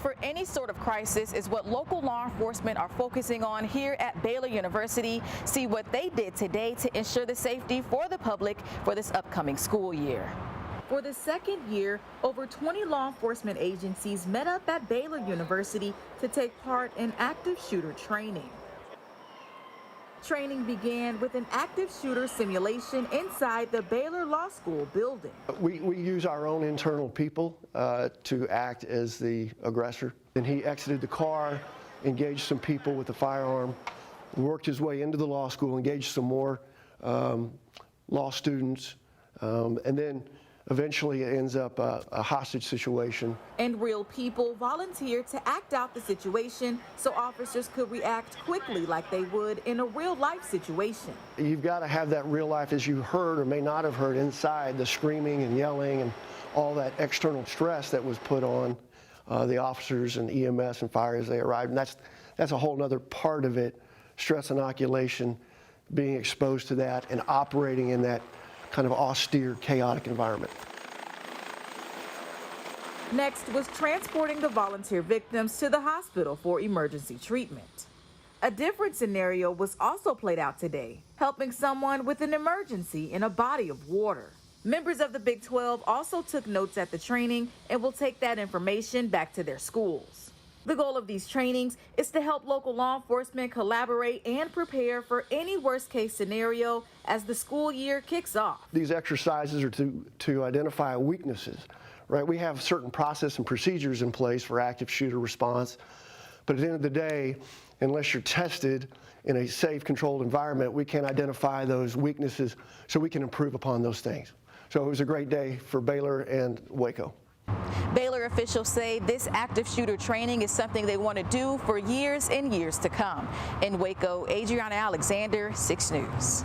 for any sort of crisis is what local law enforcement are focusing on here at Baylor University. See what they did today to ensure the safety for the public for this upcoming school year. For the second year, over 20 law enforcement agencies met up at Baylor University to take part in active shooter training. Training began with an active shooter simulation inside the Baylor Law School building. We use our own internal people to act as the aggressor. And he exited the car, engaged some people with a firearm, worked his way into the law school, engaged some more law students, and then eventually it ends up a hostage situation. And real people volunteered to act out the situation so officers could react quickly like they would in a real life situation. You've got to have that real life, as you heard or may not have heard inside, the screaming and yelling and all that external stress that was put on the officers and EMS and fire as they arrived. And that's a whole other part of it, stress inoculation, being exposed to that and operating in that kind of austere, chaotic environment. Next was transporting the volunteer victims to the hospital for emergency treatment. A different scenario was also played out today, helping someone with an emergency in a body of water. Members of the Big 12 also took notes at the training and will take that information back to their schools. The goal of these trainings is to help local law enforcement collaborate and prepare for any worst-case scenario as the school year kicks off. These exercises are to identify weaknesses, right? We have certain process and procedures in place for active shooter response, but at the end of the day, unless you're tested in a safe, controlled environment, we can't identify those weaknesses so we can improve upon those things. So it was a great day for Baylor and Waco. Baylor officials say this active shooter training is something they want to do for years and years to come. In Waco, Adriana Alexander, 6 News.